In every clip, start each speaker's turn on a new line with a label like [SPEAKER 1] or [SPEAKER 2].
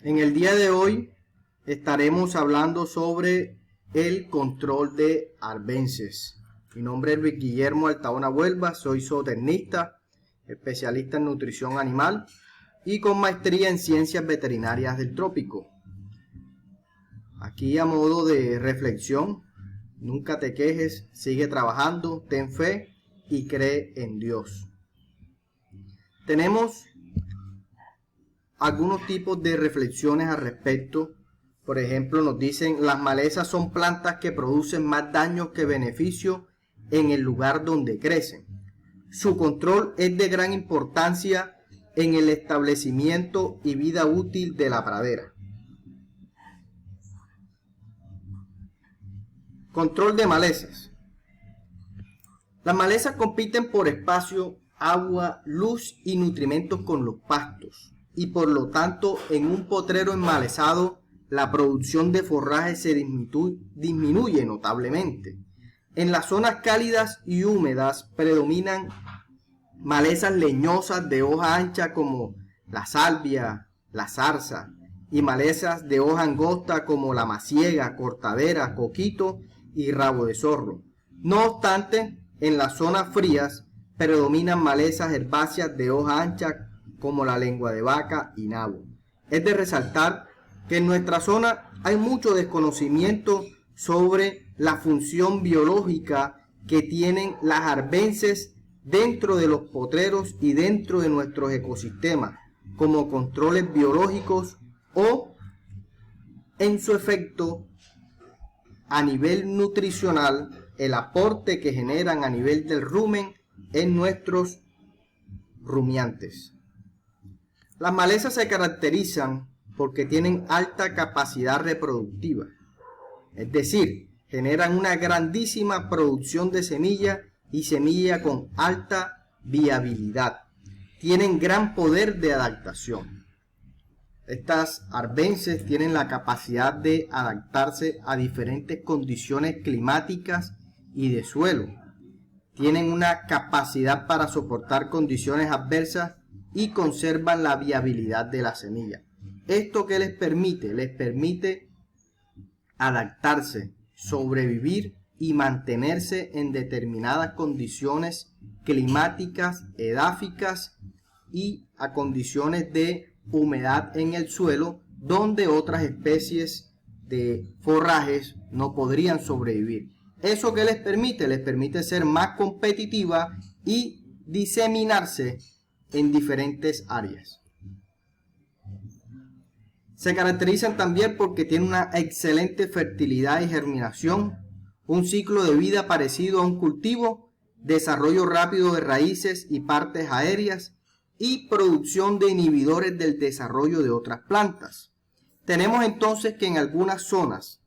[SPEAKER 1] En el día de hoy estaremos hablando sobre el control de arbences. Mi nombre es Luis Guillermo Altaona Huelva, soy zootecnista, especialista en nutrición animal y con maestría en ciencias veterinarias del trópico. Aquí a modo de reflexión, nunca te quejes, sigue trabajando, ten fe y cree en Dios. Tenemos algunos tipos de reflexiones al respecto. Por ejemplo, nos dicen: las malezas son plantas que producen más daño que beneficio en el lugar donde crecen. Su control es de gran importancia en el establecimiento y vida útil de la pradera. Control de malezas. Las malezas compiten por espacio, agua, luz y nutrimentos con los pastos, y por lo tanto en un potrero enmalezado la producción de forraje se disminuye notablemente. En las zonas cálidas y húmedas predominan malezas leñosas de hoja ancha como la salvia, la zarza, y malezas de hoja angosta como la maciega, cortadera, coquito y rabo de zorro. No obstante, en las zonas frías predominan malezas herbáceas de hoja ancha como la lengua de vaca y nabo. Es de resaltar que en nuestra zona hay mucho desconocimiento sobre la función biológica que tienen las arbences dentro de los potreros y dentro de nuestros ecosistemas, como controles biológicos o en su efecto a nivel nutricional, el aporte que generan a nivel del rumen en nuestros rumiantes. Las malezas se caracterizan porque tienen alta capacidad reproductiva, es decir, generan una grandísima producción de semilla y semilla con alta viabilidad. Tienen gran poder de adaptación. Estas arbences tienen la capacidad de adaptarse a diferentes condiciones climáticas y de suelo. Tienen una capacidad para soportar condiciones adversas y conservan la viabilidad de la semilla. ¿Esto qué les permite? Les permite adaptarse, sobrevivir y mantenerse en determinadas condiciones climáticas, edáficas y a condiciones de humedad en el suelo, donde otras especies de forrajes no podrían sobrevivir. ¿Eso qué les permite? Les permite ser más competitiva y diseminarse en diferentes áreas. Se caracterizan también porque tienen una excelente fertilidad y germinación, un ciclo de vida parecido a un cultivo, desarrollo rápido de raíces y partes aéreas y producción de inhibidores del desarrollo de otras plantas. Tenemos entonces que en algunas zonas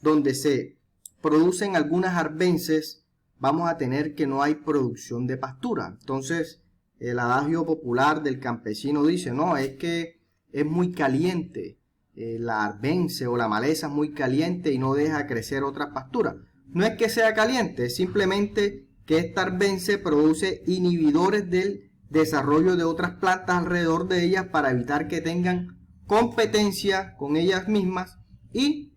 [SPEAKER 1] donde se producen algunas arbences, vamos a tener que no hay producción de pastura. Entonces, el adagio popular del campesino dice: no, es que es muy caliente, la arbense o la maleza es muy caliente y no deja crecer otras pasturas. No es que sea caliente, es simplemente que esta arbense produce inhibidores del desarrollo de otras plantas alrededor de ellas para evitar que tengan competencia con ellas mismas y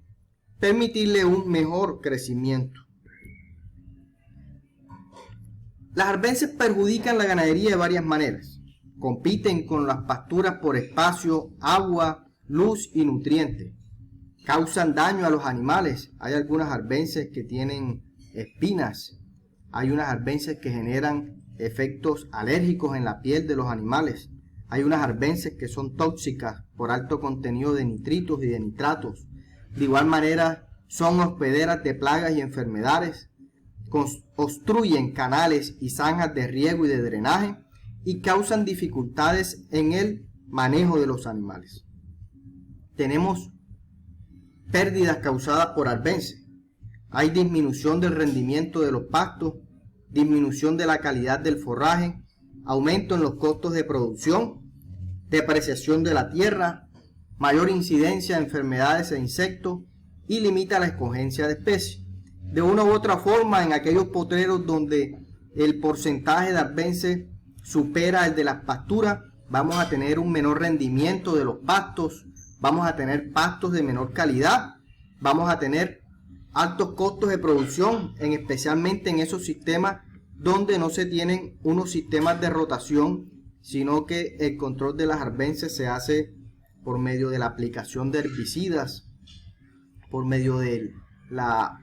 [SPEAKER 1] permitirle un mejor crecimiento. Las arbences perjudican la ganadería de varias maneras. Compiten con las pasturas por espacio, agua, luz y nutrientes. Causan daño a los animales. Hay algunas arbences que tienen espinas. Hay unas arbences que generan efectos alérgicos en la piel de los animales. Hay unas arbences que son tóxicas por alto contenido de nitritos y de nitratos. De igual manera, son hospederas de plagas y enfermedades. Obstruyen canales y zanjas de riego y de drenaje y causan dificultades en el manejo de los animales. Tenemos pérdidas causadas por arbences. Hay disminución del rendimiento de los pastos, disminución de la calidad del forraje, aumento en los costos de producción, depreciación de la tierra, mayor incidencia de enfermedades e insectos y limita la escogencia de especies. De una u otra forma, en aquellos potreros donde el porcentaje de arbences supera el de las pasturas, vamos a tener un menor rendimiento de los pastos, vamos a tener pastos de menor calidad, vamos a tener altos costos de producción, especialmente en esos sistemas donde no se tienen unos sistemas de rotación, sino que el control de las arbences se hace por medio de la aplicación de herbicidas, por medio del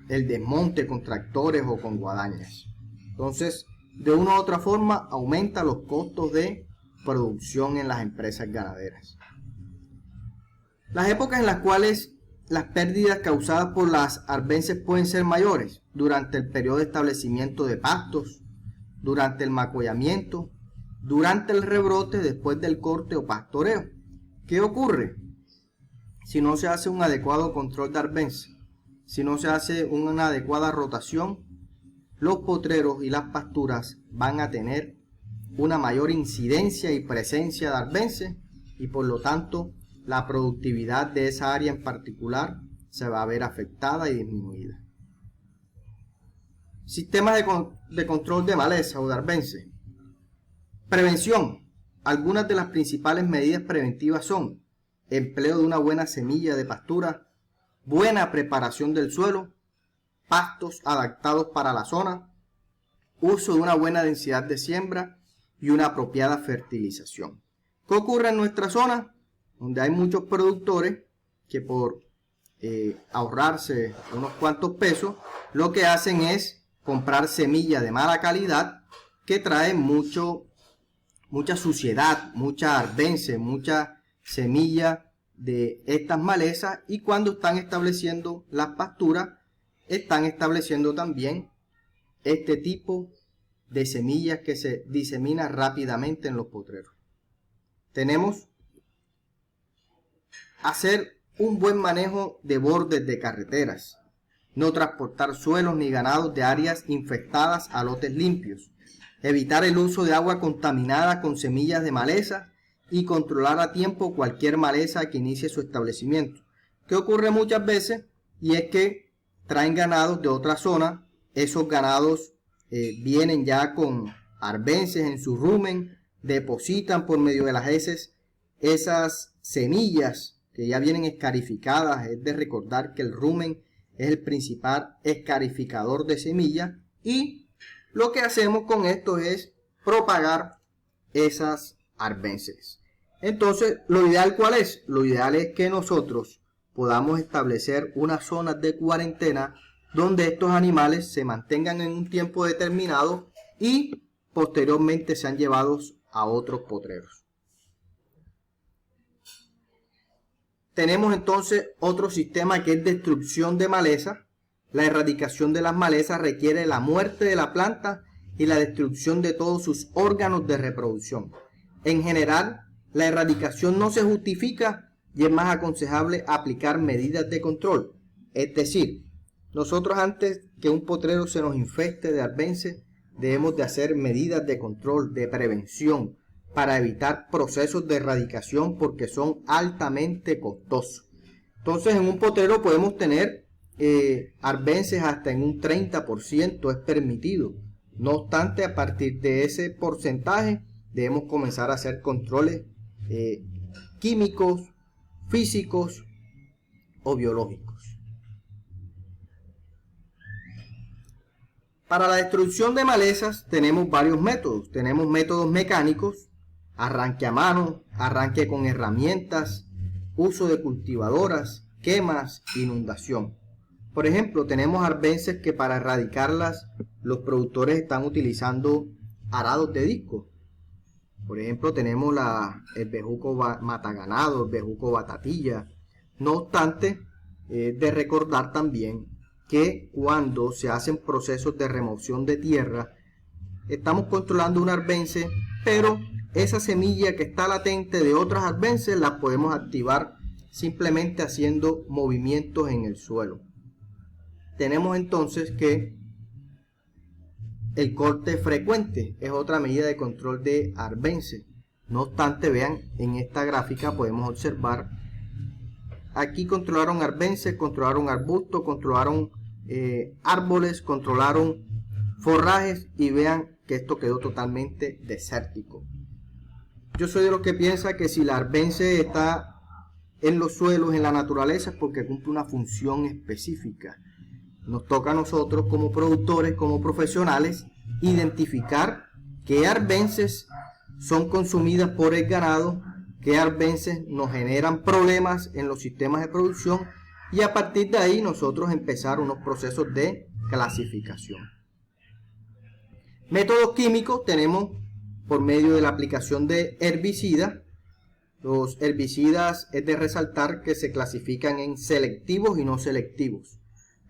[SPEAKER 1] desmonte con tractores o con guadañas. Entonces, de una u otra forma, aumenta los costos de producción en las empresas ganaderas. Las épocas en las cuales las pérdidas causadas por las arbences pueden ser mayores: durante el periodo de establecimiento de pastos, durante el macollamiento, durante el rebrote, después del corte o pastoreo. ¿Qué ocurre? Si no se hace un adecuado control de arbences, si no se hace una adecuada rotación, los potreros y las pasturas van a tener una mayor incidencia y presencia de arbences, y por lo tanto la productividad de esa área en particular se va a ver afectada y disminuida. Sistemas de control de maleza o de arbences. Prevención. Algunas de las principales medidas preventivas son: empleo de una buena semilla de pastura, buena preparación del suelo, pastos adaptados para la zona, uso de una buena densidad de siembra y una apropiada fertilización. ¿Qué ocurre en nuestra zona? Donde hay muchos productores que por ahorrarse unos cuantos pesos, lo que hacen es comprar semilla de mala calidad que trae mucha suciedad, mucha arbences, mucha semilla de estas malezas, y cuando están estableciendo las pasturas, están estableciendo también este tipo de semillas que se disemina rápidamente en los potreros. Tenemos hacer un buen manejo de bordes de carreteras, no transportar suelos ni ganados de áreas infestadas a lotes limpios, evitar el uso de agua contaminada con semillas de maleza y controlar a tiempo cualquier maleza que inicie su establecimiento. ¿Qué ocurre muchas veces? Y es que traen ganados de otra zona, esos ganados vienen ya con arbences en su rumen, depositan por medio de las heces esas semillas que ya vienen escarificadas. Es de recordar que el rumen es el principal escarificador de semillas, y lo que hacemos con esto es propagar esas arbences. Entonces, lo ideal, ¿cuál es? Lo ideal es que nosotros podamos establecer unas zonas de cuarentena donde estos animales se mantengan en un tiempo determinado y posteriormente sean llevados a otros potreros. Tenemos entonces otro sistema que es destrucción de maleza. La erradicación de las malezas requiere la muerte de la planta y la destrucción de todos sus órganos de reproducción. En general, la erradicación no se justifica y es más aconsejable aplicar medidas de control. Es decir, nosotros, antes que un potrero se nos infeste de arbences, debemos de hacer medidas de control, de prevención, para evitar procesos de erradicación, porque son altamente costosos. Entonces, en un potrero podemos tener arbences hasta en un 30% es permitido. No obstante, a partir de ese porcentaje debemos comenzar a hacer controles químicos, físicos o biológicos. Para la destrucción de malezas tenemos varios métodos. Tenemos métodos mecánicos: arranque a mano, arranque con herramientas, uso de cultivadoras, quemas, inundación. Por ejemplo, tenemos arbences que para erradicarlas los productores están utilizando arados de disco. Por ejemplo, tenemos el bejuco mataganado, el bejuco batatilla. No obstante, de recordar también que cuando se hacen procesos de remoción de tierra, estamos controlando un arbence, pero esa semilla que está latente de otras arbences las podemos activar simplemente haciendo movimientos en el suelo. Tenemos entonces que el corte frecuente es otra medida de control de arbences. No obstante, vean, en esta gráfica podemos observar, aquí controlaron arbences, controlaron arbustos, controlaron árboles, controlaron forrajes, y vean que esto quedó totalmente desértico. Yo soy de los que piensa que si la arbence está en los suelos, en la naturaleza, es porque cumple una función específica. Nos toca a nosotros como productores, como profesionales, identificar qué arbences son consumidas por el ganado, qué arbences nos generan problemas en los sistemas de producción, y a partir de ahí nosotros empezar unos procesos de clasificación. Métodos químicos tenemos por medio de la aplicación de herbicidas. Los herbicidas es de resaltar que se clasifican en selectivos y no selectivos.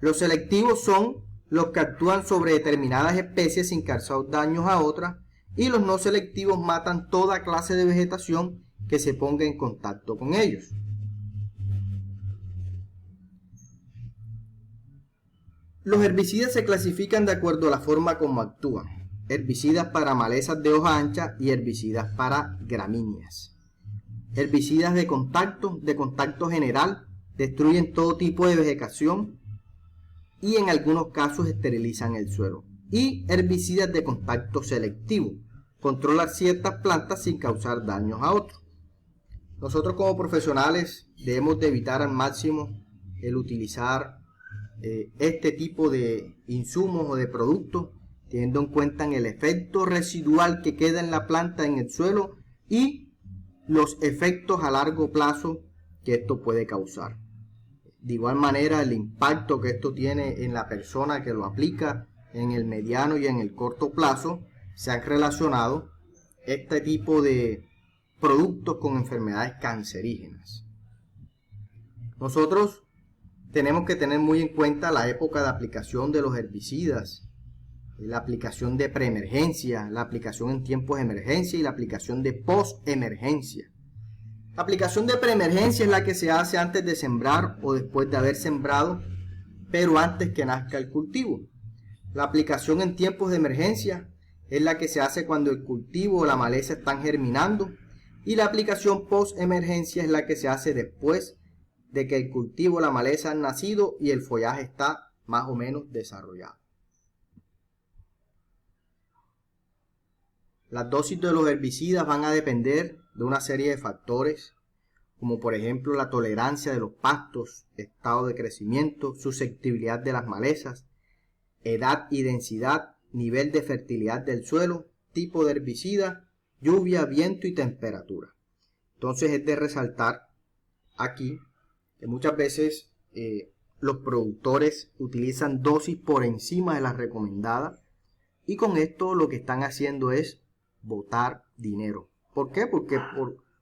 [SPEAKER 1] Los selectivos son los que actúan sobre determinadas especies sin causar daños a otras, y los no selectivos matan toda clase de vegetación que se ponga en contacto con ellos. Los herbicidas se clasifican de acuerdo a la forma como actúan. Herbicidas para malezas de hoja ancha y herbicidas para gramíneas. Herbicidas de contacto general, destruyen todo tipo de vegetación y en algunos casos esterilizan el suelo. Y herbicidas de contacto selectivo, controlan ciertas plantas sin causar daños a otros. Nosotros como profesionales debemos de evitar al máximo el utilizar este tipo de insumos o de productos, teniendo en cuenta el efecto residual que queda en la planta, en el suelo, y los efectos a largo plazo que esto puede causar. De igual manera, el impacto que esto tiene en la persona que lo aplica en el mediano y en el corto plazo, se han relacionado este tipo de productos con enfermedades cancerígenas. Nosotros tenemos que tener muy en cuenta la época de aplicación de los herbicidas, la aplicación de preemergencia, la aplicación en tiempos de emergencia y la aplicación de postemergencia. La aplicación de preemergencia es la que se hace antes de sembrar o después de haber sembrado, pero antes que nazca el cultivo. La aplicación en tiempos de emergencia es la que se hace cuando el cultivo o la maleza están germinando, y la aplicación postemergencia es la que se hace después de que el cultivo o la maleza han nacido y el follaje está más o menos desarrollado. Las dosis de los herbicidas van a depender de una serie de factores, como por ejemplo la tolerancia de los pastos, estado de crecimiento, susceptibilidad de las malezas, edad y densidad, nivel de fertilidad del suelo, tipo de herbicida, lluvia, viento y temperatura. Entonces es de resaltar aquí que muchas veces los productores utilizan dosis por encima de las recomendadas, y con esto lo que están haciendo es botar dinero. ¿Por qué? Porque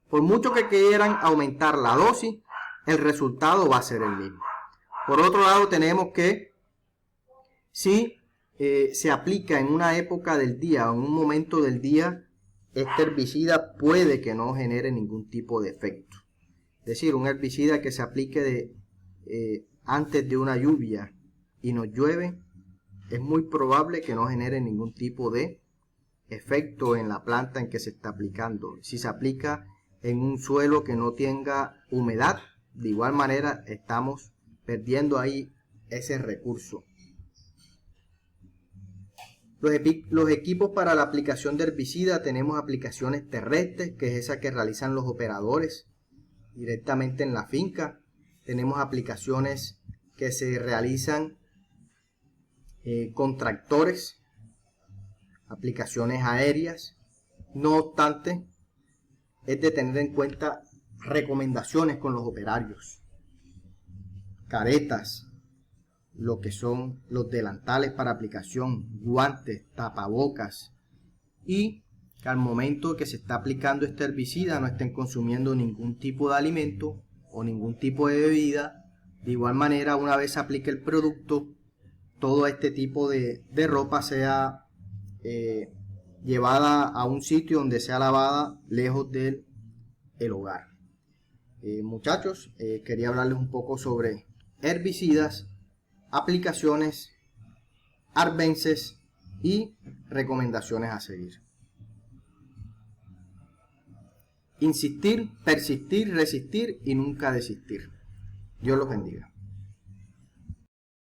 [SPEAKER 1] por mucho que quieran aumentar la dosis, el resultado va a ser el mismo. Por otro lado, tenemos que si se aplica en una época del día o en un momento del día, este herbicida puede que no genere ningún tipo de efecto. Es decir, un herbicida que se aplique antes de una lluvia y nos llueve, es muy probable que no genere ningún tipo de efecto en la planta en que se está aplicando. Si se aplica en un suelo que no tenga humedad, de igual manera estamos perdiendo ahí ese recurso. Los equipos para la aplicación de herbicida, tenemos aplicaciones terrestres, que es esa que realizan los operadores directamente en la finca. Tenemos aplicaciones que se realizan con tractores, aplicaciones aéreas. No obstante, es de tener en cuenta recomendaciones con los operarios, caretas, lo que son los delantales para aplicación, guantes, tapabocas, y que al momento que se está aplicando este herbicida no estén consumiendo ningún tipo de alimento o ningún tipo de bebida. De igual manera, una vez se aplique el producto, todo este tipo de ropa sea llevada a un sitio donde sea lavada lejos del hogar. Muchachos, quería hablarles un poco sobre herbicidas, aplicaciones, arbences y recomendaciones a seguir. Insistir, persistir, resistir y nunca desistir. Dios los bendiga.